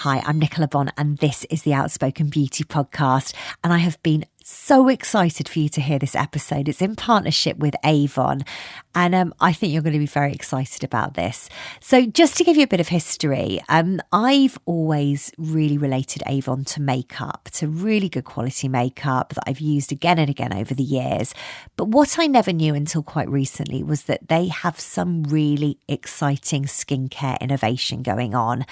Hi, I'm Nicola Bond, and this is the Outspoken Beauty Podcast. And I have been so excited for you to hear this episode. It's in partnership with Avon, and I think you're going to be very excited about this. So just to give you a bit of history, I've always really related Avon to makeup, to really good quality makeup that I've used again and again over the years. But what I never knew until quite recently was that they have some really exciting skincare innovation going on.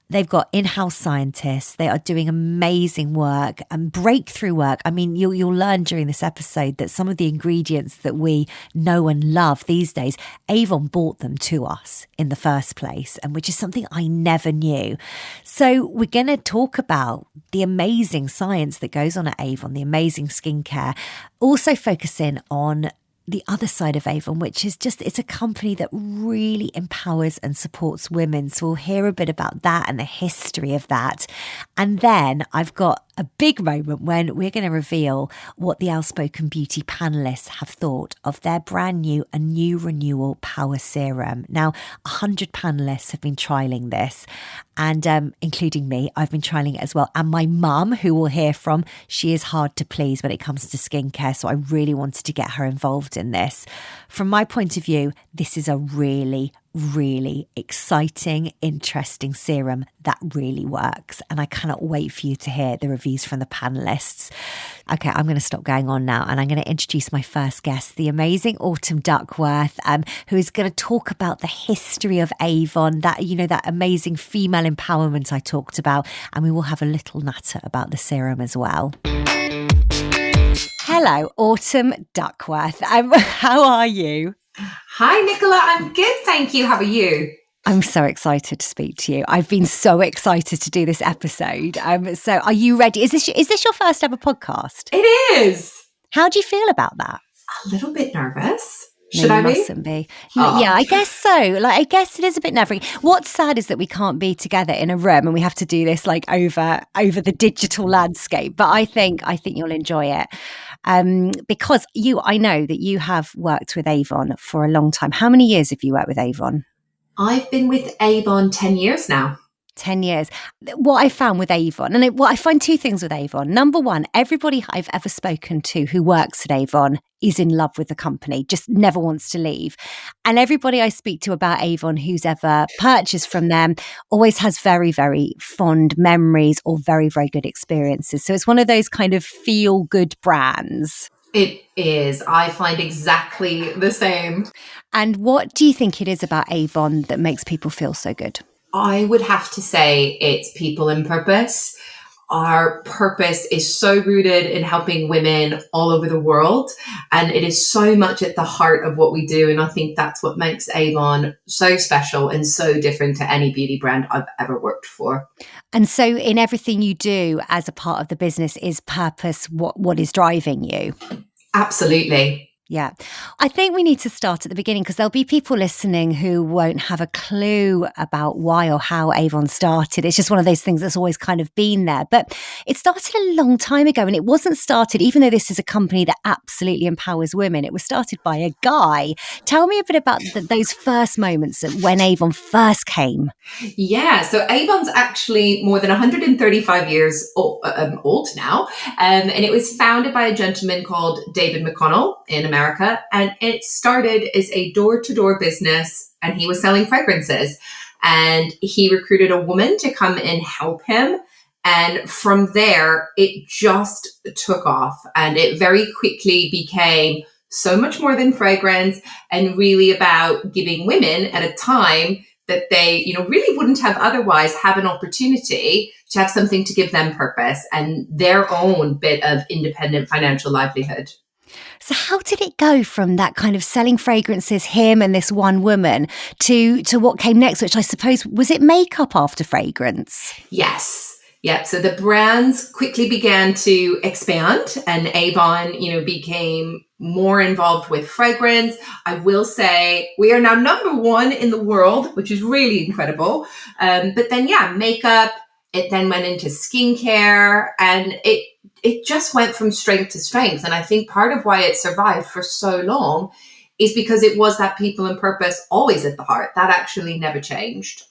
They've got in-house scientists. They are doing amazing work and breakthrough work. I mean, you'll learn during this episode that some of the ingredients that we know and love these days, Avon brought them to us in the first place, and which is something I never knew. So we're going to talk about the amazing science that goes on at Avon, the amazing skincare, also focusing on the other side of Avon, which is just, it's a company that really empowers and supports women. So we'll hear a bit about that and the history of that. And then I've got a big moment when we're going to reveal what the Outspoken Beauty panelists have thought of their brand new A New Renewal Power Serum. Now, 100 panelists have been trialling this, and including me, I've been trialling it as well. And my mum, who we'll hear from, she is hard to please when it comes to skincare. So I really wanted to get her involved in this. From my point of view, this is a really exciting, interesting serum that really works. And I cannot wait for you to hear the reviews from the panelists. Okay, I'm going to stop going on now, and I'm going to introduce my first guest, the amazing Autumn Duckworth, who is going to talk about the history of Avon, that, you know, that amazing female empowerment I talked about. And we will have a little natter about the serum as well. Hello, Autumn Duckworth. How are you? Hi, Nicola. I'm good, thank you. How are you? I'm so excited to speak to you. I've been so excited to do this episode. So are you ready? Is this your first ever podcast? It is. How do you feel about that? A little bit nervous. No, Should I be? Mustn't be. Yeah, I guess so. I guess it is a bit nerve-wracking. What's sad is that we can't be together in a room, and we have to do this over the digital landscape. But I think you'll enjoy it. Because I know that you have worked with Avon for a long time. How many years have you worked with Avon? I've been with Avon 10 years now. 10 years. What I found with Avon, and I find two things with Avon. Number one, everybody I've ever spoken to who works at Avon is in love with the company, just never wants to leave. And everybody I speak to about Avon who's ever purchased from them always has very, very fond memories or very, very good experiences. So it's one of those kind of feel-good brands. It is. I find exactly the same. And what do you think it is about Avon that makes people feel so good? I would have to say it's people and purpose. Our purpose is so rooted in helping women all over the world, and it is so much at the heart of what we do. And I think that's what makes Avon so special and so different to any beauty brand I've ever worked for. And so in everything you do as a part of the business, is purpose what is driving you? Absolutely. Yeah. I think we need to start at the beginning, because there'll be people listening who won't have a clue about why or how Avon started. It's just one of those things that's always kind of been there. But it started a long time ago, and it wasn't started, even though this is a company that absolutely empowers women, it was started by a guy. Tell me a bit about those first moments when Avon first came. Yeah, so Avon's actually more than 135 years old now. And it was founded by a gentleman called David McConnell in America. And it started as a door-to-door business, and he was selling fragrances. And he recruited a woman to come and help him. And from there, it just took off. And it very quickly became so much more than fragrance, and really about giving women at a time that they, really wouldn't have otherwise, have an opportunity to have something to give them purpose and their own bit of independent financial livelihood. So how did it go from that kind of selling fragrances, him and this one woman, to what came next, which I suppose, was it makeup after fragrance? Yes. Yeah. So the brands quickly began to expand, and Avon, became more involved with fragrance. I will say we are now number one in the world, which is really incredible. But then, makeup, it then went into skincare, and it just went from strength to strength. And I think part of why it survived for so long is because it was that people and purpose always at the heart. That actually never changed.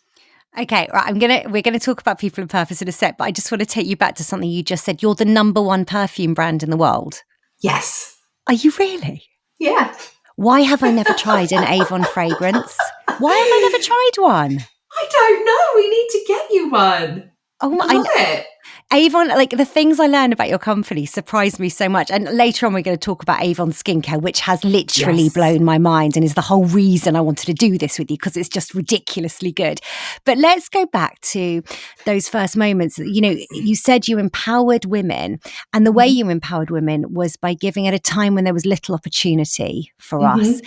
Okay, right. We're gonna talk about people and purpose in a sec, but I just want to take you back to something you just said. You're the number one perfume brand in the world. Yes. Are you really? Yeah. Why have I never tried an Avon fragrance? Why have I never tried one? I don't know. We need to get you one. Oh my! I love it. Avon, like the things I learned about your company surprised me so much. And later on, we're going to talk about Avon skincare, which has literally blown my mind and is the whole reason I wanted to do this with you, because it's just ridiculously good. But let's go back to those first moments. You know, you said you empowered women, and the way you empowered women was by giving at a time when there was little opportunity for us.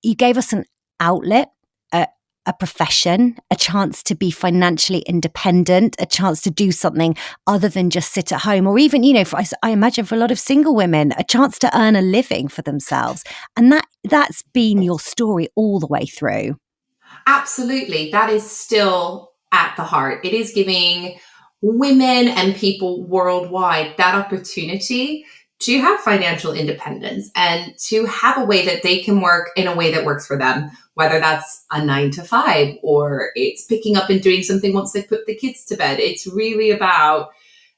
You gave us an outlet, a profession, a chance to be financially independent, a chance to do something other than just sit at home, or even, you know, I imagine for a lot of single women, a chance to earn a living for themselves. And that's been your story all the way through. Absolutely. That is still at the heart. It is giving women and people worldwide that opportunity to have financial independence and to have a way that they can work in a way that works for them, whether that's a 9 to 5 or it's picking up and doing something once they put the kids to bed. It's really about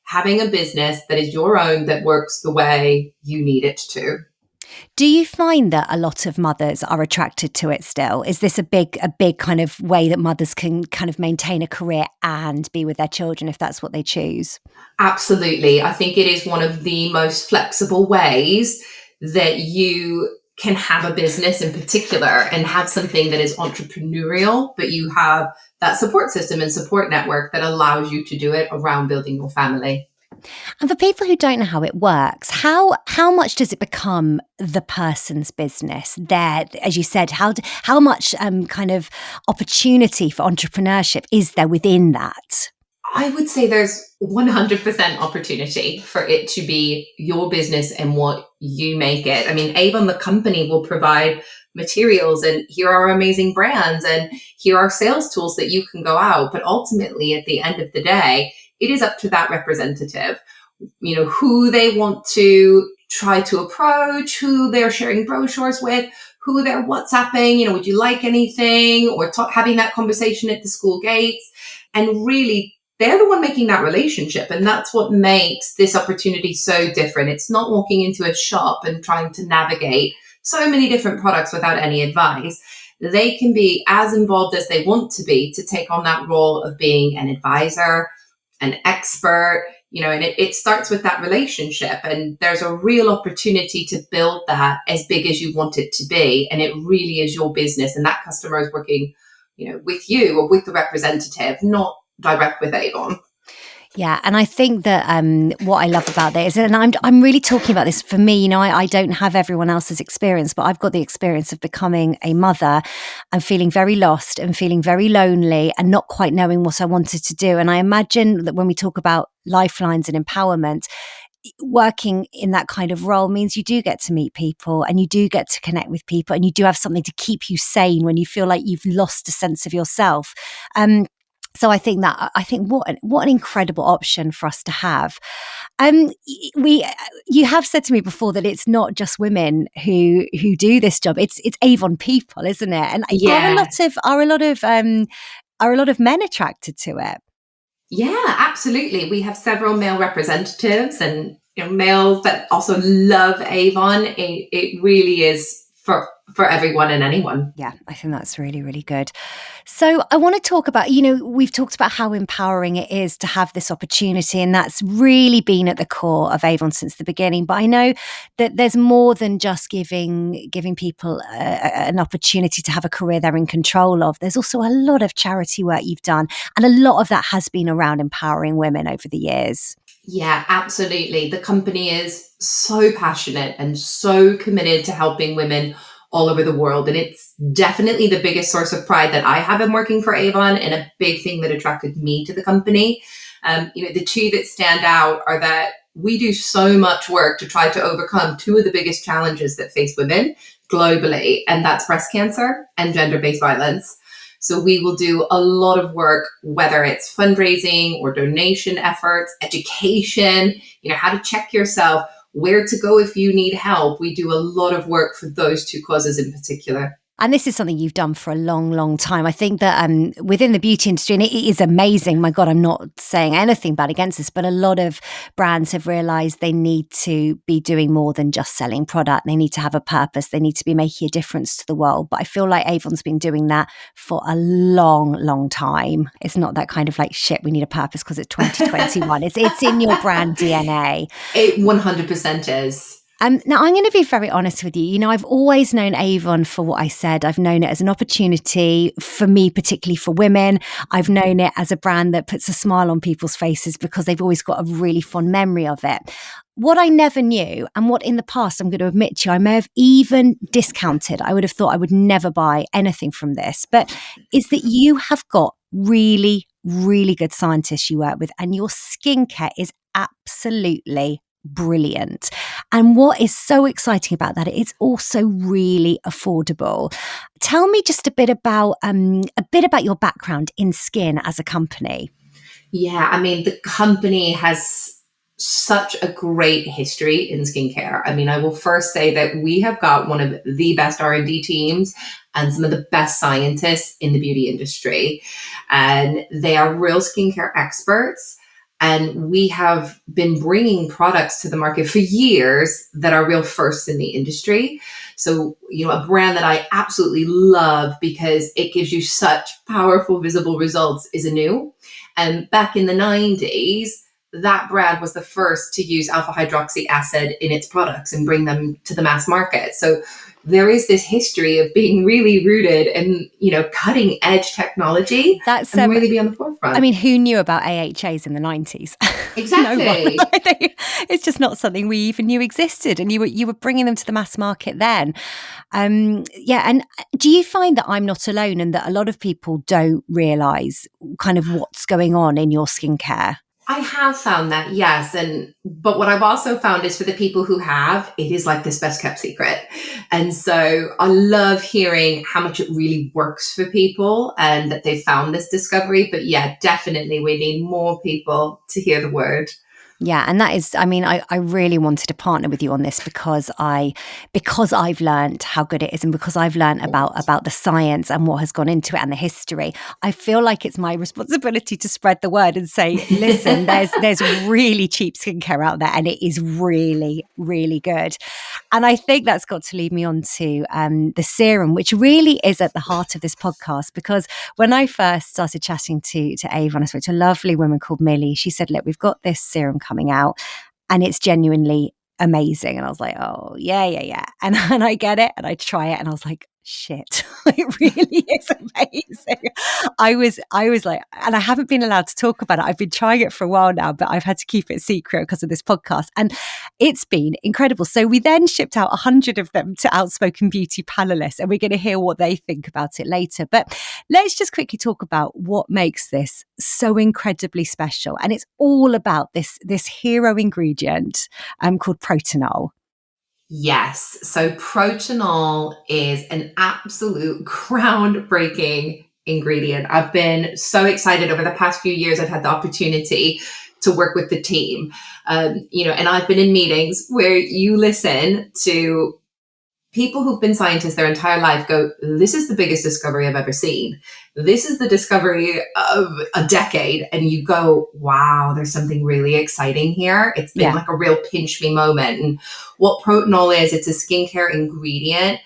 having a business that is your own, that works the way you need it to. Do you find that a lot of mothers are attracted to it still? Is this a big kind of way that mothers can kind of maintain a career and be with their children if that's what they choose? Absolutely. I think it is one of the most flexible ways that you can have a business in particular and have something that is entrepreneurial, but you have that support system and support network that allows you to do it around building your family. And for people who don't know how it works, how much does it become the person's business? There, as you said, how much kind of opportunity for entrepreneurship is there within that? I would say there's 100% opportunity for it to be your business and what you make it. I mean, Avon, the company, will provide materials, and here are amazing brands, and here are sales tools that you can go out. But ultimately, at the end of the day, it is up to that representative, you know, who they want to try to approach, who they're sharing brochures with, who they're WhatsApping, you know, would you like anything, or having that conversation at the school gates. And really, they're the one making that relationship. And that's what makes this opportunity so different. It's not walking into a shop and trying to navigate so many different products without any advice. They can be as involved as they want to be to take on that role of being an advisor, an expert, you know, and it starts with that relationship. And there's a real opportunity to build that as big as you want it to be. And it really is your business. And that customer is working, you know, with you or with the representative, not direct with Avon. Yeah, and I think that what I love about this, and I'm really talking about this for me, you know, I don't have everyone else's experience, but I've got the experience of becoming a mother and feeling very lost and feeling very lonely and not quite knowing what I wanted to do. And I imagine that when we talk about lifelines and empowerment, working in that kind of role means you do get to meet people and you do get to connect with people and you do have something to keep you sane when you feel like you've lost a sense of yourself. So I think what an incredible option for us to have. You have said to me before that it's not just women who do this job. It's Avon people, isn't it? And are a lot of men attracted to it? Yeah, absolutely. We have several male representatives and, you know, males that also love Avon. It really is for everyone and anyone. Yeah, I think that's really, really good. So I want to talk about, you know, we've talked about how empowering it is to have this opportunity, and that's really been at the core of Avon since the beginning. But I know that there's more than just giving people an opportunity to have a career they're in control of. There's also a lot of charity work you've done, and a lot of that has been around empowering women over the years. Yeah, absolutely. The company is so passionate and so committed to helping women all over the world. And it's definitely the biggest source of pride that I have in working for Avon, and a big thing that attracted me to the company. You know, the two that stand out are that we do so much work to try to overcome two of the biggest challenges that face women globally, and that's breast cancer and gender-based violence. So we will do a lot of work, whether it's fundraising or donation efforts, education, you know, how to check yourself, where to go if you need help. We do a lot of work for those two causes in particular. And this is something you've done for a long, long time. I think that within the beauty industry, and it is amazing, my God, I'm not saying anything bad against this, but a lot of brands have realised they need to be doing more than just selling product. They need to have a purpose. They need to be making a difference to the world. But I feel like Avon's been doing that for a long, long time. It's not that kind of like, shit, we need a purpose because it's 2021. It's in your brand DNA. It 100% is. Now, I'm going to be very honest with you. You know, I've always known Avon for what I said. I've known it as an opportunity for me, particularly for women. I've known it as a brand that puts a smile on people's faces because they've always got a really fond memory of it. What I never knew, and what in the past I'm going to admit to you, I may have even discounted. I would have thought I would never buy anything from this, but is that you have got really, really good scientists you work with, and your skincare is absolutely brilliant. And what is so exciting about that, it's also really affordable. Tell me just a bit about your background in skin as a company. Yeah, I mean, the company has such a great history in skincare. I mean, I will first say that we have got one of the best R&D teams and some of the best scientists in the beauty industry. And they are real skincare experts. And we have been bringing products to the market for years that are real firsts in the industry. So, you know, a brand that I absolutely love because it gives you such powerful, visible results is Anew. And back in the 90s, that brand was the first to use alpha hydroxy acid in its products and bring them to the mass market. So there is this history of being really rooted in, you know, cutting edge technology and really be on the forefront. I mean, who knew about AHAs in the 90s? Exactly. No one. It's just not something we even knew existed, and you were bringing them to the mass market then. Yeah, and do you find that I'm not alone and that a lot of people don't realise kind of what's going on in your skincare? I have found that, yes. But what I've also found is for the people who have, it is like this best kept secret. And so I love hearing how much it really works for people and that they found this discovery. But yeah, definitely we need more people to hear the word. Yeah, and that is, I mean, I really wanted to partner with you on this because I've learned how good it is, and because I've learned about the science and what has gone into it and the history. I feel like it's my responsibility to spread the word and say, listen, there's really cheap skincare out there, and it is really, really good. And I think that's got to lead me on to the serum, which really is at the heart of this podcast. Because when I first started chatting to Avon, I spoke to a lovely woman called Millie. She said, look, we've got this serum coming out and it's genuinely amazing. And I was like, oh, yeah. And I get it and I try it and I was like, shit, it really is amazing. I was like, and I haven't been allowed to talk about it. I've been trying it for a while now, but I've had to keep it secret because of this podcast. And it's been incredible. So we then shipped out 100 of them to Outspoken Beauty panelists, and we're going to hear what they think about it later. But let's just quickly talk about what makes this so incredibly special. And it's all about this hero ingredient called protanol. Yes. So protanol is an absolute groundbreaking ingredient. I've been so excited over the past few years. I've had the opportunity to work with the team, and I've been in meetings where you listen to people who've been scientists their entire life go, this is the biggest discovery I've ever seen. This is the discovery of a decade. And you go, wow, there's something really exciting here. It's been like a real pinch me moment. And what protanol is, it's a skincare ingredient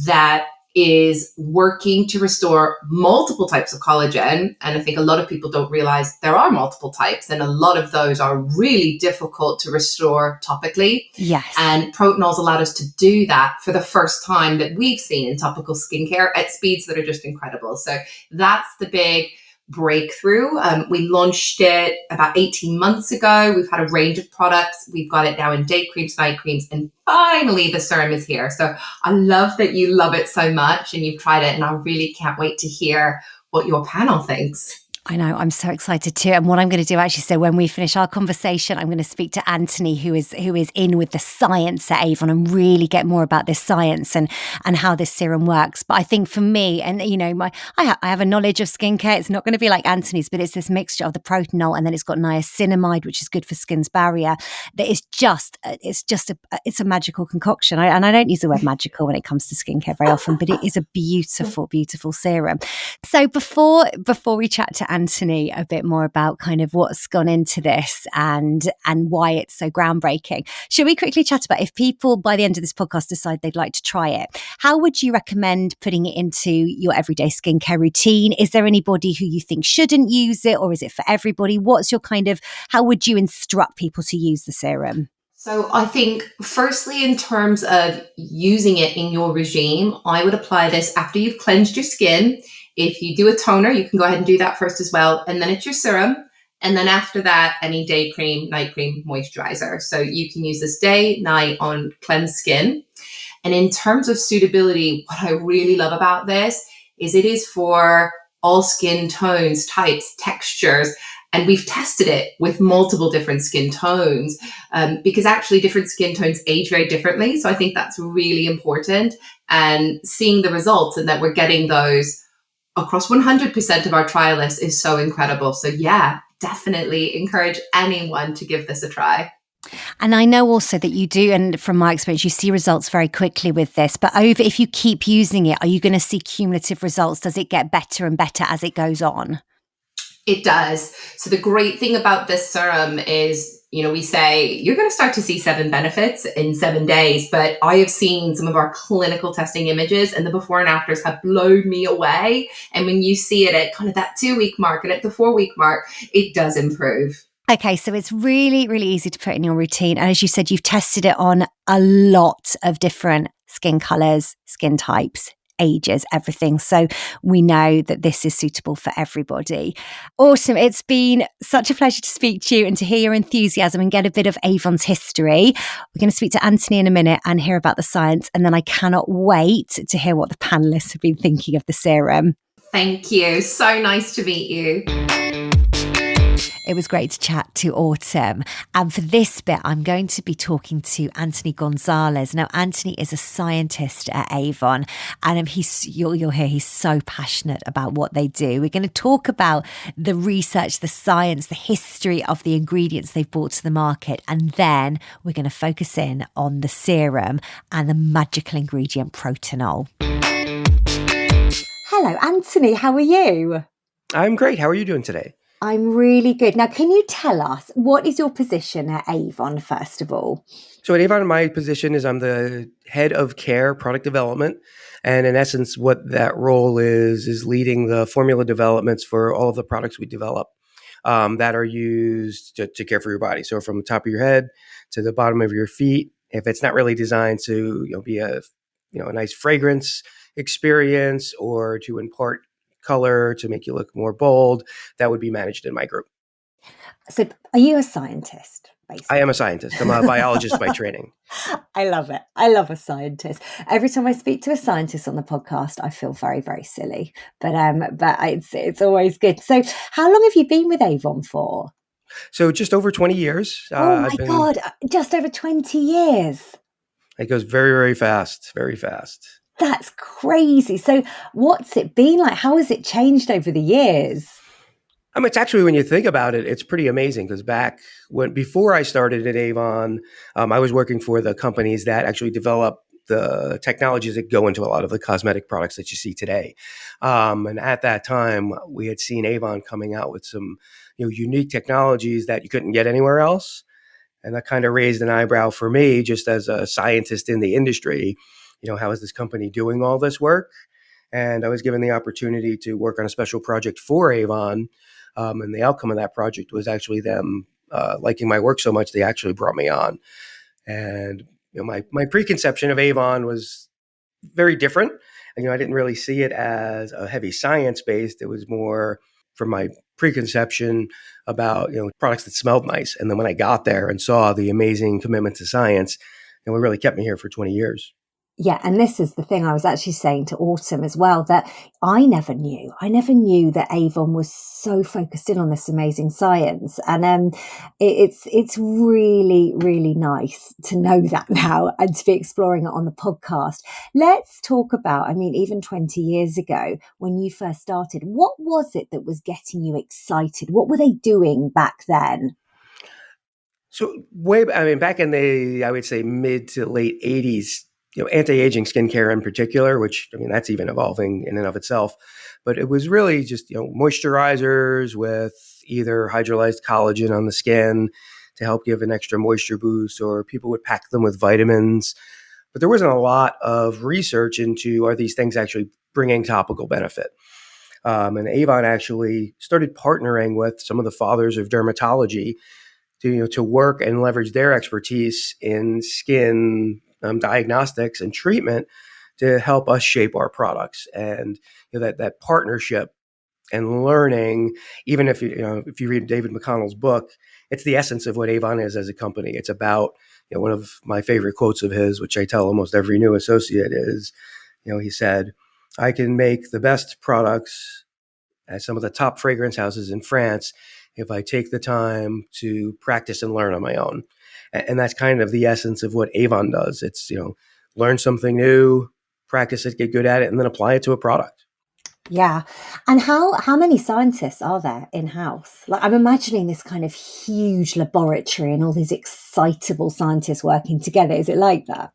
that is working to restore multiple types of collagen. And I think a lot of people don't realize there are multiple types, and a lot of those are really difficult to restore topically. Yes. And protanol's allowed us to do that for the first time that we've seen in topical skincare at speeds that are just incredible. So that's the big breakthrough. We launched it about 18 months ago. We've had a range of products. We've got it now in day creams, night creams, and finally the serum is here. So I love that you love it so much and you've tried it, and I really can't wait to hear what your panel thinks. I know, I'm so excited too. And what I'm going to do actually, so when we finish our conversation, I'm going to speak to Anthony, who is in with the science at Avon, and really get more about this science and how this serum works. But I think for me, and you know, I have a knowledge of skincare. It's not going to be like Anthony's, but it's this mixture of the protanol, and then it's got niacinamide, which is good for skin's barrier. That is it's a magical concoction. And I don't use the word magical when it comes to skincare very often, but it is a beautiful, beautiful serum. So before we chat to Anthony a bit more about kind of what's gone into this and why it's so groundbreaking, should we quickly chat about, if people by the end of this podcast decide they'd like to try it, how would you recommend putting it into your everyday skincare routine? Is there anybody who you think shouldn't use it, or is it for everybody? What's your how would you instruct people to use the serum? So I think firstly, in terms of using it in your regime, I would apply this after you've cleansed your skin. If you do a toner, you can go ahead and do that first as well. And then it's your serum. And then after that, any day cream, night cream, moisturizer. So you can use this day, night on cleansed skin. And in terms of suitability, what I really love about this is it is for all skin tones, types, textures. And we've tested it with multiple different skin tones because actually different skin tones age very differently. So I think that's really important. And seeing the results and that we're getting those across 100% of our trialists is so incredible. So yeah, definitely encourage anyone to give this a try. And I know also that you do, and from my experience, you see results very quickly with this. But if you keep using it, are you going to see cumulative results? Does it get better and better as it goes on? It does. So the great thing about this serum is, we say you're going to start to see 7 benefits in 7 days, but I have seen some of our clinical testing images and the before and afters have blown me away. And when you see it at kind of that 2-week mark and at the 4-week mark, it does improve. Okay, so it's really, really easy to put in your routine. And as you said, you've tested it on a lot of different skin colors, skin types, ages, everything. So we know that this is suitable for everybody. Awesome. It's been such a pleasure to speak to you and to hear your enthusiasm and get a bit of Avon's history. We're going to speak to Anthony in a minute and hear about the science. And then I cannot wait to hear what the panelists have been thinking of the serum. Thank you. So nice to meet you. It was great to chat to Autumn. And for this bit, I'm going to be talking to Anthony Gonzalez. Now, Anthony is a scientist at Avon, and you'll hear he's so passionate about what they do. We're going to talk about the research, the science, the history of the ingredients they've brought to the market. And then we're going to focus in on the serum and the magical ingredient protanol. Hello, Anthony. How are you? I'm great. How are you doing today? I'm really good. Now, can you tell us, what is your position at Avon, first of all? So at Avon, my position is I'm the head of care product development. And in essence, what that role is leading the formula developments for all of the products we develop that are used to care for your body. So from the top of your head to the bottom of your feet, if it's not really designed to be a nice fragrance experience or to impart color to make you look more bold, that would be managed in my group. So are you a scientist, basically? I am a scientist. I'm a biologist by training. I love it. I love a scientist. Every time I speak to a scientist on the podcast, I feel very, very silly. But it's always good. So how long have you been with Avon for? So just over 20 years. Oh my God, just over 20 years. It goes very, very fast, very fast. That's crazy. So what's it been like? How has it changed over the years? It's actually, when you think about it, it's pretty amazing because before I started at Avon, I was working for the companies that actually develop the technologies that go into a lot of the cosmetic products that you see today. And at that time, we had seen Avon coming out with some unique technologies that you couldn't get anywhere else. And that kind of raised an eyebrow for me, just as a scientist in the industry. How is this company doing all this work? And I was given the opportunity to work on a special project for Avon. And the outcome of that project was actually them liking my work so much, they actually brought me on. And my preconception of Avon was very different. And, I didn't really see it as a heavy science-based. It was more from my preconception about, products that smelled nice. And then when I got there and saw the amazing commitment to science, it really kept me here for 20 years. Yeah, and this is the thing I was actually saying to Autumn as well, that I never knew that Avon was so focused in on this amazing science. And it's really, really nice to know that now and to be exploring it on the podcast. Let's talk about, I mean, even 20 years ago when you first started, what was it that was getting you excited? What were they doing back then? So back in the, I would say mid to late 80s, anti-aging skincare in particular, which, that's even evolving in and of itself. But it was really just, moisturizers with either hydrolyzed collagen on the skin to help give an extra moisture boost, or people would pack them with vitamins. But there wasn't a lot of research into, are these things actually bringing topical benefit? And Avon actually started partnering with some of the fathers of dermatology to work and leverage their expertise in skin diagnostics and treatment to help us shape our products. And that partnership and learning, even if if you read David McConnell's book, it's the essence of what Avon is as a company. It's about, one of my favorite quotes of his, which I tell almost every new associate, is, he said, "I can make the best products at some of the top fragrance houses in France if I take the time to practice and learn on my own." And that's kind of the essence of what Avon does. It's, learn something new, practice it, get good at it, and then apply it to a product. Yeah. And how many scientists are there in-house? Like, I'm imagining this kind of huge laboratory and all these excitable scientists working together. Is it like that?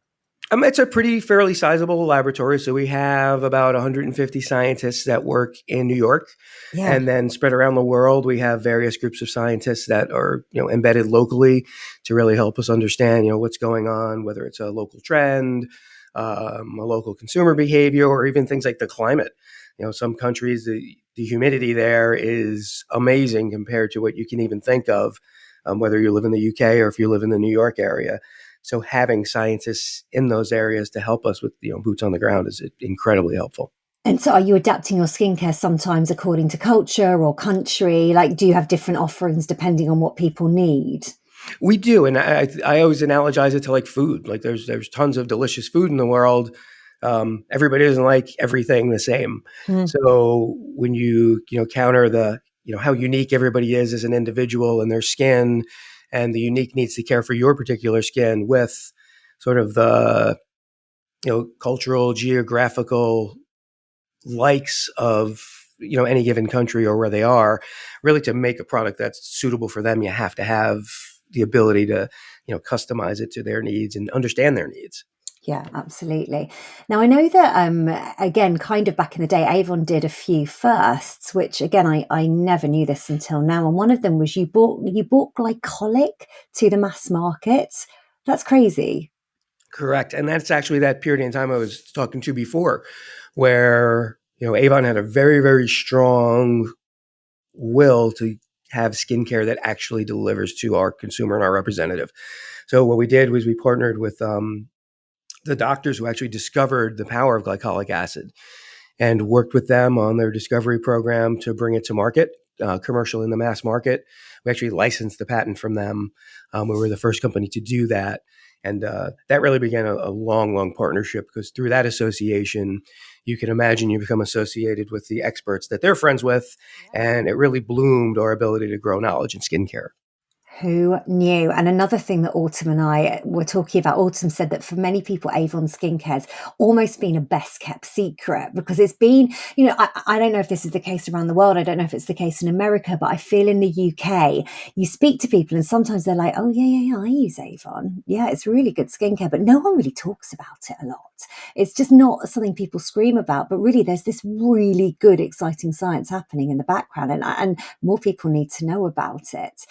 It's a fairly sizable laboratory. So we have about 150 scientists that work in New York. Yeah. And then spread around the world, we have various groups of scientists that are, embedded locally to really help us understand, what's going on, whether it's a local trend, a local consumer behavior, or even things like the climate. Some countries, the humidity there is amazing compared to what you can even think of, whether you live in the UK or if you live in the New York area. So having scientists in those areas to help us with, boots on the ground is incredibly helpful. And so are you adapting your skincare sometimes according to culture or country? Like, do you have different offerings depending on what people need? We do. And I always analogize it to like food. Like there's tons of delicious food in the world. Everybody doesn't like everything the same. So when you counter the, how unique everybody is as an individual and their skin, and the unique needs to care for your particular skin with sort of the, cultural, geographical likes of, any given country or where they are, really to make a product that's suitable for them, you have to have the ability to, customize it to their needs and understand their needs. Yeah, absolutely. Now, I know that, again, kind of back in the day, Avon did a few firsts, which, again, I never knew this until now. And one of them was you bought glycolic to the mass market. That's crazy. Correct. And that's actually that period in time I was talking to before, where, Avon had a very, very strong will to have skincare that actually delivers to our consumer and our representative. So what we did was we partnered with the doctors who actually discovered the power of glycolic acid and worked with them on their discovery program to bring it to market, commercial in the mass market. We actually licensed the patent from them. We were the first company to do that. And that really began a long, long partnership, because through that association, you can imagine you become associated with the experts that they're friends with. And it really bloomed our ability to grow knowledge in skincare. Who knew? And another thing that Autumn and I were talking about, Autumn said that for many people, Avon skincare's almost been a best kept secret, because it's been, I don't know if this is the case around the world. I don't know if it's the case in America, but I feel in the UK, you speak to people and sometimes they're like, oh, yeah, I use Avon. Yeah, it's really good skincare, but no one really talks about it a lot. It's just not something people scream about, but really there's this really good, exciting science happening in the background, and more people need to know about it.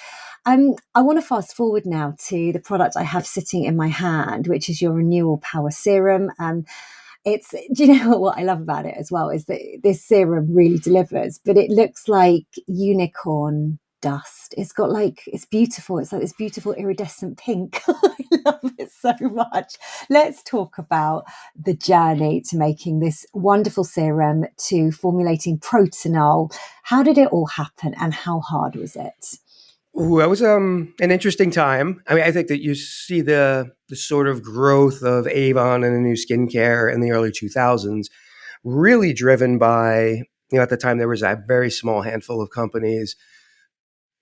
I want to fast forward now to the product I have sitting in my hand, which is your Renewal Power Serum. Do you know what I love about it as well is that this serum really delivers, but it looks like unicorn dust. It's beautiful. It's like this beautiful iridescent pink. I love it so much. Let's talk about the journey to making this wonderful serum, to formulating Protanol. How did it all happen and how hard was it? Ooh, that was an interesting time. I mean, I think that you see the sort of growth of Avon and the new skincare in the early 2000s, really driven by, at the time there was a very small handful of companies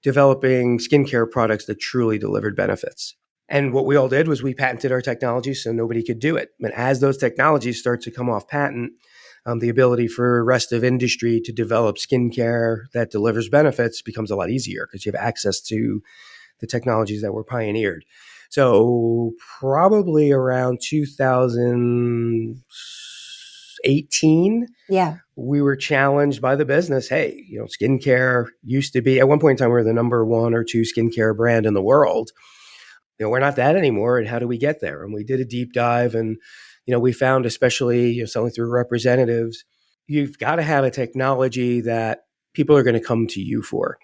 developing skincare products that truly delivered benefits. And what we all did was we patented our technology so nobody could do it. And as those technologies start to come off patent, the ability for rest of industry to develop skincare that delivers benefits becomes a lot easier because you have access to the technologies that were pioneered. So probably around 2018, we were challenged by the business. Hey, skincare used to be, at one point in time, we were the number 1 or 2 skincare brand in the world. We're not that anymore. And how do we get there? And we did a deep dive, and we found, especially selling through representatives, you've got to have a technology that people are going to come to you for.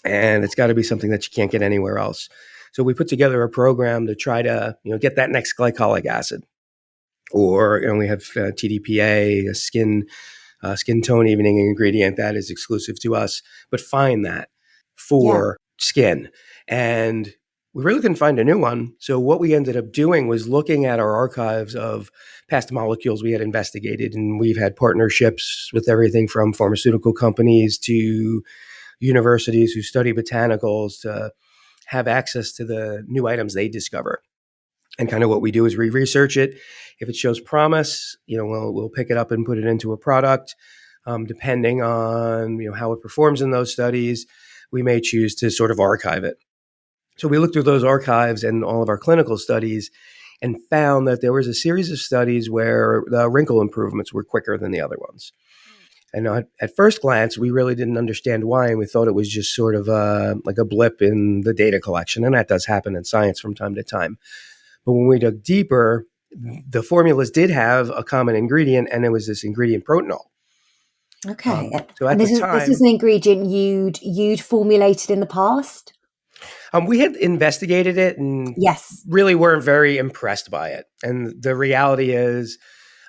And it's got to be something that you can't get anywhere else. So we put together a program to try to, get that next glycolic acid. Or, we have TDPA, a skin tone evening ingredient that is exclusive to us, but find that for skin. And we really couldn't find a new one. So what we ended up doing was looking at our archives of past molecules we had investigated. And we've had partnerships with everything from pharmaceutical companies to universities who study botanicals to have access to the new items they discover. And kind of what we do is we research it. If it shows promise, we'll pick it up and put it into a product. Depending on how it performs in those studies, we may choose to sort of archive it. So we looked through those archives and all of our clinical studies and found that there was a series of studies where the wrinkle improvements were quicker than the other ones. And at first glance, we really didn't understand why, and we thought it was just sort of like a blip in the data collection, and that does happen in science from time to time. But when we dug deeper, the formulas did have a common ingredient, and it was this ingredient protanol. Okay. So at this the time, is an ingredient you'd formulated in the past? We had investigated it and really weren't very impressed by it. And the reality is,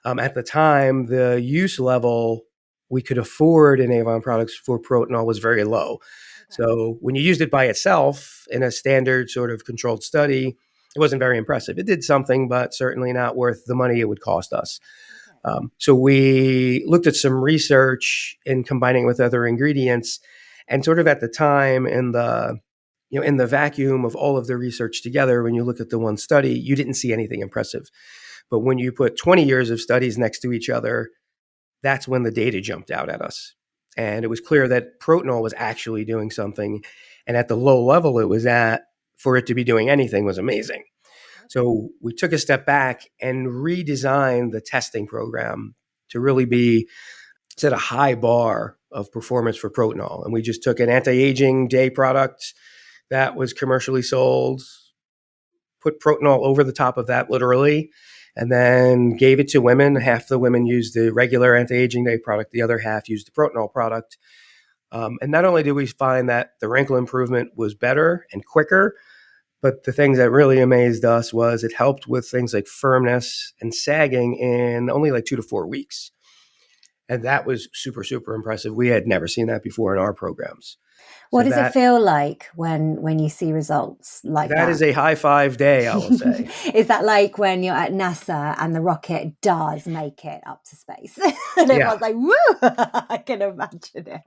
at the time, the use level we could afford in Avon products for protanol was very low. Okay. So when you used it by itself in a standard sort of controlled study, it wasn't very impressive. It did something, but certainly not worth the money it would cost us. Okay. So we looked at some research in combining it with other ingredients, and sort of at the time in the vacuum of all of the research together, when you look at the one study, you didn't see anything impressive. But when you put 20 years of studies next to each other, that's when the data jumped out at us. And it was clear that protanol was actually doing something. And at the low level it was at, for it to be doing anything was amazing. So we took a step back and redesigned the testing program to really set a high bar of performance for protanol. And we just took an anti-aging day product that was commercially sold, put protanol over the top of that literally, and then gave it to women. Half the women used the regular anti-aging day product. The other half used the protanol product. And not only did we find that the wrinkle improvement was better and quicker, but the things that really amazed us was it helped with things like firmness and sagging in only like 2 to 4 weeks. And that was super, super impressive. We had never seen that before in our programs. What does it feel like when you see results like that? That is a high five day, I will say. Is that like when you're at NASA and the rocket does make it up to space? And everyone's like, woo! I can imagine it.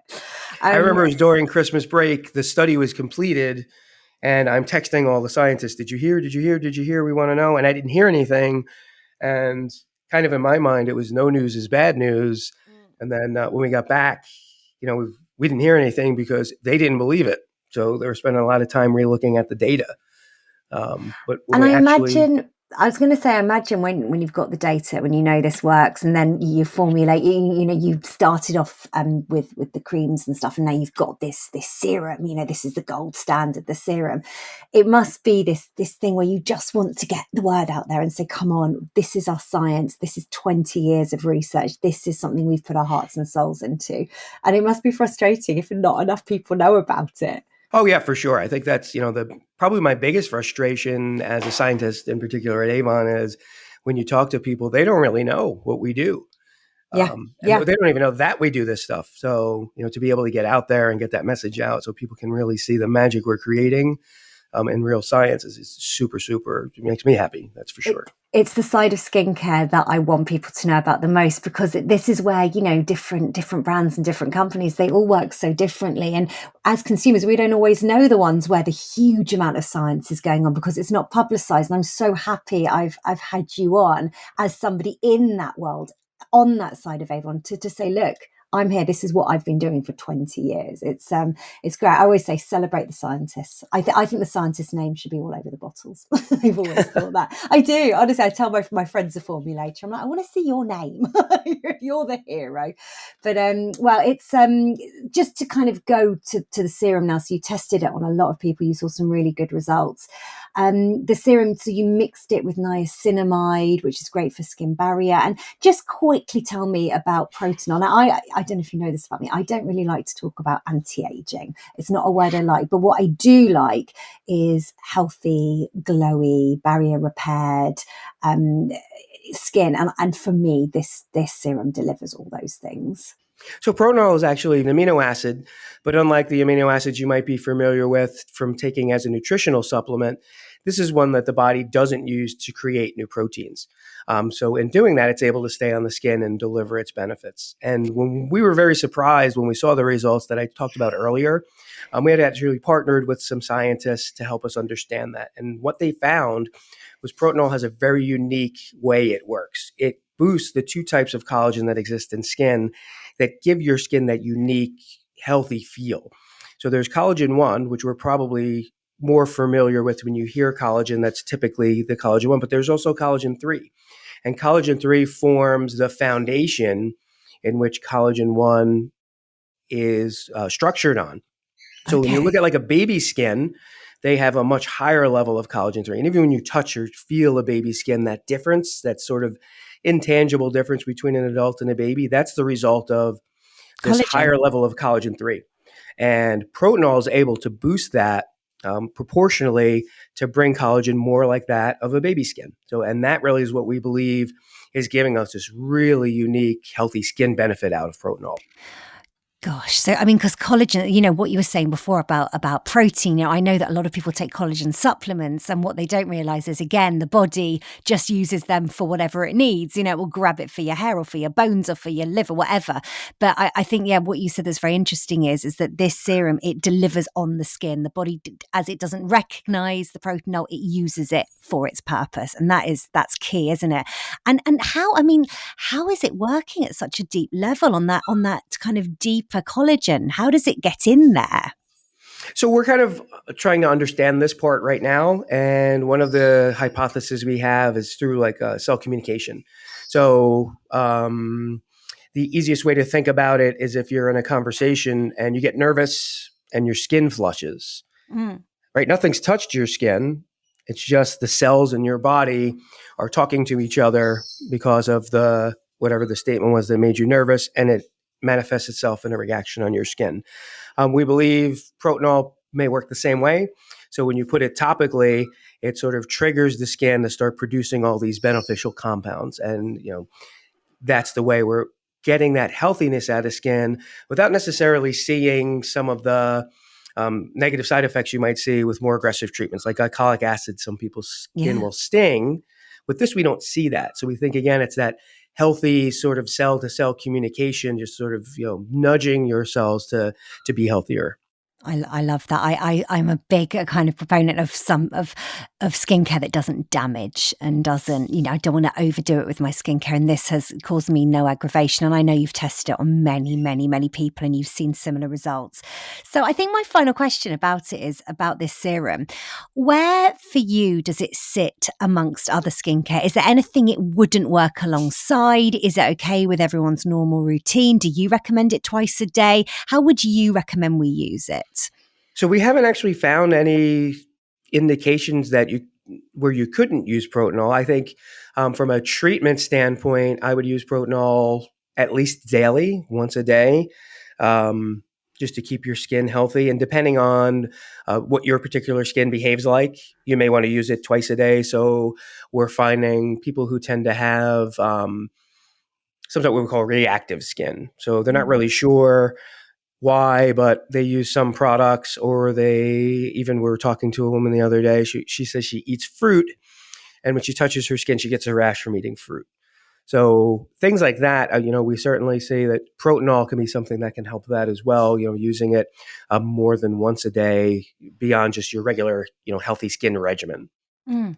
I remember it was during Christmas break, the study was completed, and I'm texting all the scientists, did you hear? Did you hear? Did you hear? We want to know. And I didn't hear anything. And kind of in my mind, it was no news is bad news. And then when we got back, we didn't hear anything because they didn't believe it. So they were spending a lot of time re-looking at the data. I was going to say, imagine when you've got the data, when you know this works, and then you formulate, you started off with the creams and stuff, and now you've got this serum, this is the gold standard, the serum. It must be this thing where you just want to get the word out there and say, come on, this is our science. This is 20 years of research. This is something we've put our hearts and souls into. And it must be frustrating if not enough people know about it. Oh, yeah, for sure. I think that's, probably my biggest frustration as a scientist, in particular at Avon, is when you talk to people, they don't really know what we do. Yeah. And Yeah. they don't even know that we do this stuff. So, to be able to get out there and get that message out so people can really see the magic we're creating in real science is super, super, it makes me happy. That's for sure. It's the side of skincare that I want people to know about the most, because this is where, different brands and different companies, they all work so differently. And as consumers, we don't always know the ones where the huge amount of science is going on because it's not publicized. And I'm so happy I've had you on as somebody in that world, on that side of Avon, to say, look, I'm here. This is what I've been doing for 20 years. It's great. I always say celebrate the scientists. I think the scientist name should be all over the bottles. I've always thought that. I do. Honestly, I tell my friends a formulator. I'm like, I want to see your name. You're the hero. But well, it's just to kind of go to the serum now. So you tested it on a lot of people. You saw some really good results. The serum, so you mixed it with niacinamide, which is great for skin barrier. And just quickly tell me about Protanol. Now, I don't know if you know this about me. I don't really like to talk about anti-aging. It's not a word I like. But what I do like is healthy, glowy, barrier repaired skin. And for me, this serum delivers all those things. So protanol is actually an amino acid, but unlike the amino acids you might be familiar with from taking as a nutritional supplement, this is one that the body doesn't use to create new proteins. So in doing that, it's able to stay on the skin and deliver its benefits. And when we were very surprised when we saw the results that I talked about earlier, we had actually partnered with some scientists to help us understand that. And what they found was protanol has a very unique way it works. It boosts the two types of collagen that exist in skin that give your skin that unique, healthy feel. So there's collagen 1, which we're probably more familiar with when you hear collagen. That's typically the collagen 1, but there's also collagen 3. And collagen 3 forms the foundation in which collagen 1 is structured on. So when you look at like a baby's skin, they have a much higher level of collagen 3. And even when you touch or feel a baby's skin, that difference, that sort of intangible difference between an adult and a baby, that's the result of this higher level of collagen 3. And protanol is able to boost that proportionally to bring collagen more like that of a baby skin. So, and that really is what we believe is giving us this really unique, healthy skin benefit out of protanol. Gosh. So, I mean, because collagen, what you were saying before about protein, I know that a lot of people take collagen supplements, and what they don't realize is, again, the body just uses them for whatever it needs. It will grab it for your hair or for your bones or for your liver, whatever. But I think, what you said that's very interesting is that this serum, it delivers on the skin. The body, as it doesn't recognize the protanol, it uses it for its purpose. And that's key, isn't it? And how is it working at such a deep level on that kind of deep collagen? How does it get in there? So we're kind of trying to understand this part right now. And one of the hypotheses we have is through like cell communication. So the easiest way to think about it is if you're in a conversation and you get nervous and your skin flushes, right? Nothing's touched your skin. It's just the cells in your body are talking to each other because of whatever the statement was that made you nervous, and it manifests itself in a reaction on your skin. We believe protanol may work the same way. So when you put it topically, it sort of triggers the skin to start producing all these beneficial compounds. And, that's the way we're getting that healthiness out of skin without necessarily seeing some of the negative side effects you might see with more aggressive treatments, like glycolic acid. Some people's skin will sting. With this, we don't see that. So we think, again, it's that healthy sort of cell-to-cell communication, just sort of nudging your cells to be healthier. I love that. I'm a big kind of proponent of skincare that doesn't damage and doesn't, I don't want to overdo it with my skincare. And this has caused me no aggravation. And I know you've tested it on many, many, many people and you've seen similar results. So I think my final question about it is about this serum. Where for you does it sit amongst other skincare? Is there anything it wouldn't work alongside? Is it okay with everyone's normal routine? Do you recommend it twice a day? How would you recommend we use it? So we haven't actually found any indications where you couldn't use protanol. I think from a treatment standpoint, I would use protanol at least daily, once a day, just to keep your skin healthy. And depending on what your particular skin behaves like, you may want to use it twice a day. So we're finding people who tend to have sometimes what we call reactive skin. So they're not really sure why, but they use some products, or we were talking to a woman the other day. She says she eats fruit, and when she touches her skin, she gets a rash from eating fruit. So things like that, we certainly say that protanol can be something that can help that as well. Using it more than once a day beyond just your regular, healthy skin regimen. Mm.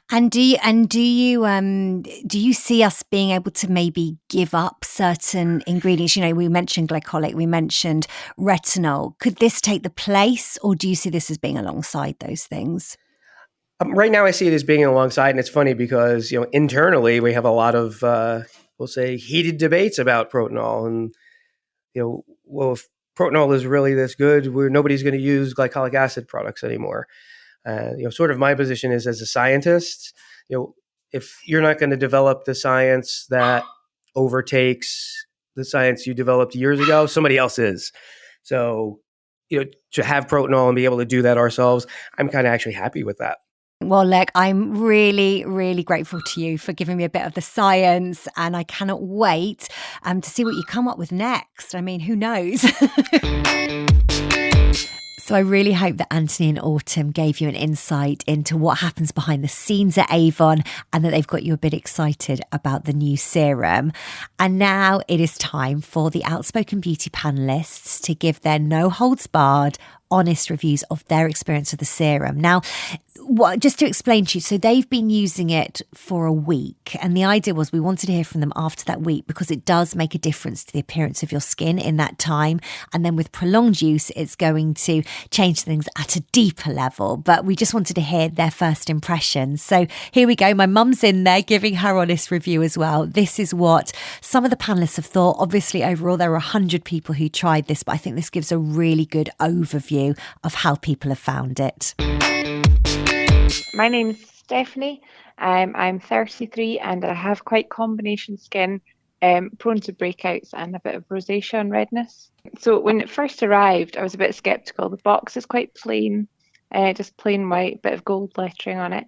And do you see us being able to maybe give up certain ingredients? We mentioned glycolic, we mentioned retinol. Could this take the place, or do you see this as being alongside those things? Right now, I see it as being alongside, and it's funny because internally we have a lot of we'll say heated debates about protanol, and well, if protanol is really this good, nobody's going to use glycolic acid products anymore. Sort of my position is, as a scientist, if you're not going to develop the science that overtakes the science you developed years ago, somebody else is. So, to have protanol and be able to do that ourselves, I'm kind of actually happy with that. Well, Lek, I'm really, really grateful to you for giving me a bit of the science, and I cannot wait to see what you come up with next. I mean, who knows? So I really hope that Anthony and Autumn gave you an insight into what happens behind the scenes at Avon, and that they've got you a bit excited about the new serum. And now it is time for the Outspoken Beauty panelists to give their no-holds-barred, honest reviews of their experience of the serum. Now, just to explain to you, so they've been using it for a week, and the idea was we wanted to hear from them after that week, because it does make a difference to the appearance of your skin in that time. And then with prolonged use, it's going to change things at a deeper level. But we just wanted to hear their first impressions. So here we go. My mum's in there giving her honest review as well. This is what some of the panelists have thought. Obviously, overall, there were 100 people who tried this, but I think this gives a really good overview of how people have found it. My name's Stephanie. I'm 33 and I have quite combination skin, prone to breakouts and a bit of rosacea and redness. So when it first arrived, I was a bit sceptical. The box is quite plain, just plain white, bit of gold lettering on it.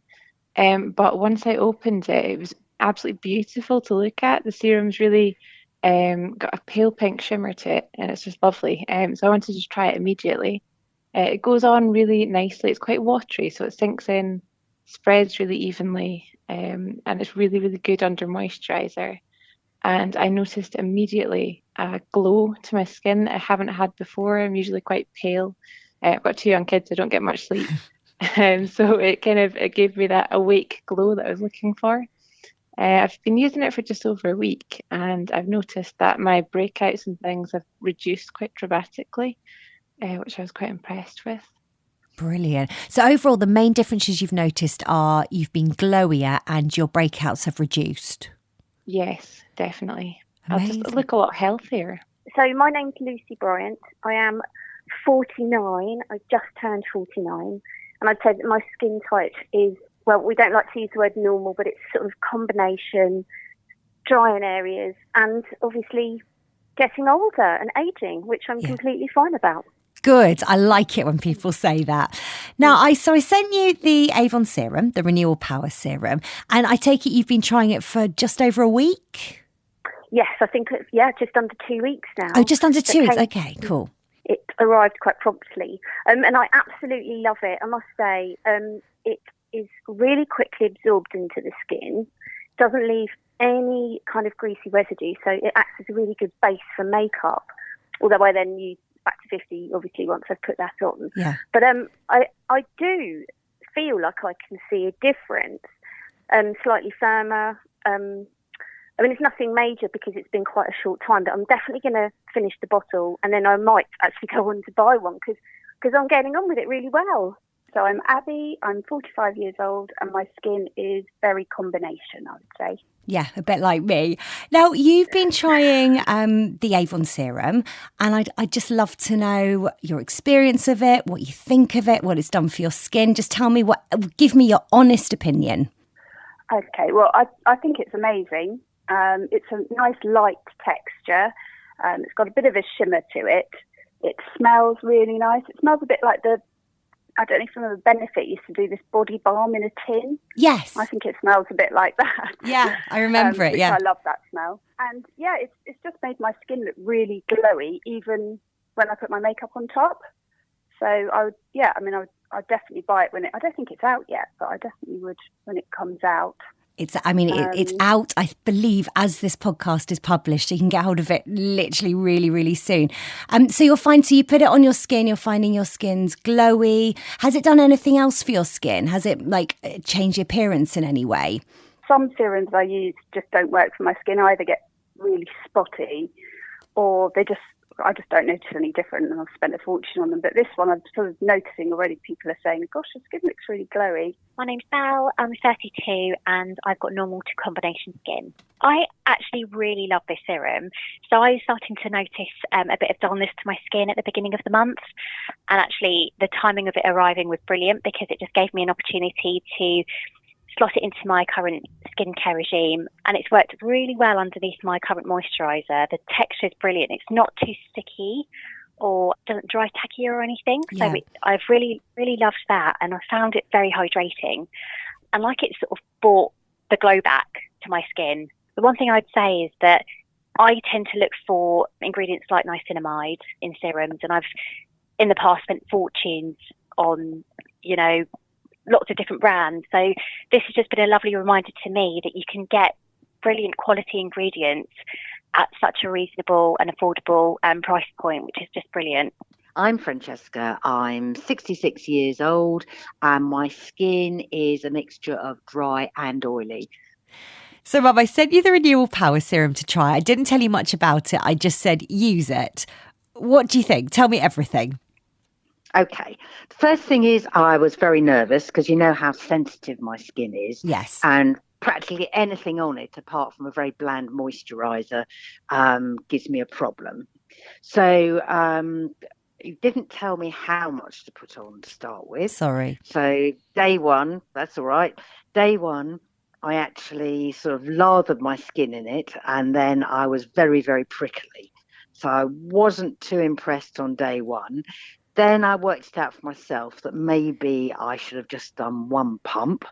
But once I opened it, it was absolutely beautiful to look at. The serum's really got a pale pink shimmer to it, and it's just lovely. So I wanted to just try it immediately. It goes on really nicely. It's quite watery, so it sinks in, spreads really evenly, and it's really, really good under moisturiser. And I noticed immediately a glow to my skin that I haven't had before. I'm usually quite pale. I've got 2 young kids, so I don't get much sleep. So it gave me that awake glow that I was looking for. I've been using it for just over a week, and I've noticed that my breakouts and things have reduced quite dramatically, which I was quite impressed with. Brilliant. So overall, the main differences you've noticed are you've been glowier and your breakouts have reduced. Yes, definitely. Amazing. I just look a lot healthier. So my name's Lucy Bryant. I am 49. I just turned 49. And I'd say that my skin type is, well, we don't like to use the word normal, but it's sort of combination, dry in areas, and obviously getting older and aging, which I'm completely fine about. Good. I like it when people say that. Now, I sent you the Avon serum, the Renewal Power serum, and I take it you've been trying it for just over a week? Yes, I think it's, just under 2 weeks now. Oh, just under 2 weeks. Okay, cool. It arrived quite promptly. And I absolutely love it. I must say, it is really quickly absorbed into the skin, doesn't leave any kind of greasy residue, so it acts as a really good base for makeup, although I then use back to 50, obviously, once I've put that on. Yeah. But I do feel like I can see a difference, slightly firmer. I mean, it's nothing major because it's been quite a short time, but I'm definitely going to finish the bottle, and then I might actually go on to buy one because I'm getting on with it really well. So I'm Abby, I'm 45 years old, and my skin is very combination, I would say. Yeah, a bit like me. Now, you've been trying the Avon serum, and I'd just love to know your experience of it, what you think of it, what it's done for your skin. Just give me your honest opinion. Okay, well, I think it's amazing. It's a nice light texture. It's got a bit of a shimmer to it. It smells really nice. It smells a bit like the I don't know if you remember Benefit used to do this body balm in a tin. Yes. I think it smells a bit like that. Yeah, I remember it, yeah. I love that smell. And yeah, it's just made my skin look really glowy, even when I put my makeup on top. So I'd definitely buy it I don't think it's out yet, but I definitely would when it comes out. It's out, I believe, as this podcast is published. So you can get hold of it literally really, really soon. So you put it on your skin, you're finding your skin's glowy. Has it done anything else for your skin? Has it changed the appearance in any way? Some serums I use just don't work for my skin. I either get really spotty or I just don't notice any different, and I've spent a fortune on them. But this one, I'm sort of noticing already people are saying, gosh, your skin looks really glowy. My name's Val, I'm 32 and I've got normal to combination skin. I actually really love this serum. So I was starting to notice a bit of dullness to my skin at the beginning of the month. And actually the timing of it arriving was brilliant because it just gave me an opportunity to slot it into my current skincare regime, and it's worked really well underneath my current moisturiser. The texture is brilliant. It's not too sticky or doesn't dry tacky or anything. Yeah. So I've really, really loved that, and I found it very hydrating. And it sort of brought the glow back to my skin. The one thing I'd say is that I tend to look for ingredients like niacinamide in serums, and I've in the past spent fortunes on, lots of different brands. So this has just been a lovely reminder to me that you can get brilliant quality ingredients at such a reasonable and affordable price point, which is just brilliant. I'm Francesca. I'm 66 years old and my skin is a mixture of dry and oily. So, Mum, I sent you the Renewal Power Serum to try. I didn't tell you much about it. I just said use it. What do you think? Tell me everything. Okay. The first thing is I was very nervous because you know how sensitive my skin is. Yes. And practically anything on it, apart from a very bland moisturiser, gives me a problem. So you didn't tell me how much to put on to start with. Sorry. So day one, that's all right. Day one, I actually sort of lathered my skin in it, and then I was very, very prickly. So I wasn't too impressed on day one. Then I worked it out for myself that maybe I should have just done one pump.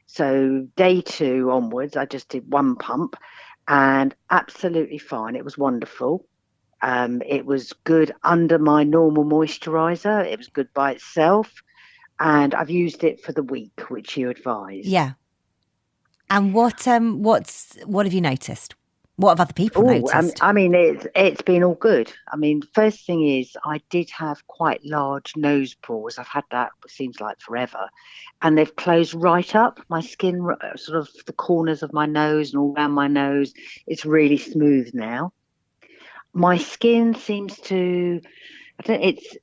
So day two onwards, I just did one pump and absolutely fine. It was wonderful. It was good under my normal moisturiser. It was good by itself. And I've used it for the week, which you advised. Yeah. And what have you noticed? What have other people noticed? It's been all good. First thing is I did have quite large nose pores. I've had that, it seems like forever. And they've closed right up. My skin, sort of the corners of my nose and all around my nose, it's really smooth now. My skin seems to, if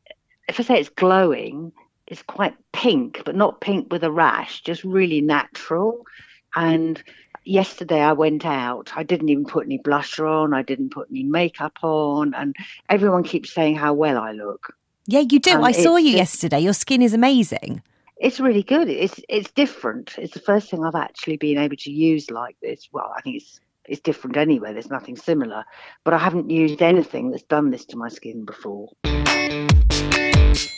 I say it's glowing, it's quite pink, but not pink with a rash, just really natural. And yesterday I went out, I didn't even put any blusher on, I didn't put any makeup on, and everyone keeps saying how well I look. Yeah, you do. I saw you yesterday. Your skin is amazing. It's really good. It's different. It's the first thing I've actually been able to use like this. Well, I think it's different anyway. There's nothing similar. But I haven't used anything that's done this to my skin before.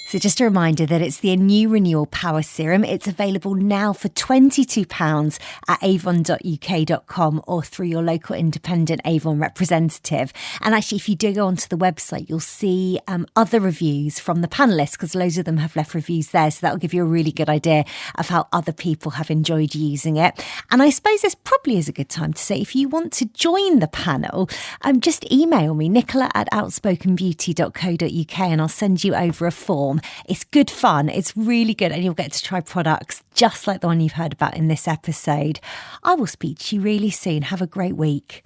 So just a reminder that it's the new Renewal Power Serum. It's available now for £22 at avon.uk.com or through your local independent Avon representative. And actually, if you do go onto the website, you'll see other reviews from the panellists, because loads of them have left reviews there. So that'll give you a really good idea of how other people have enjoyed using it. And I suppose this probably is a good time to say, if you want to join the panel, just email me, nicola@outspokenbeauty.co.uk, and I'll send you over a form. It's good fun. It's really good. And you'll get to try products just like the one you've heard about in this episode. I will speak to you really soon. Have a great week.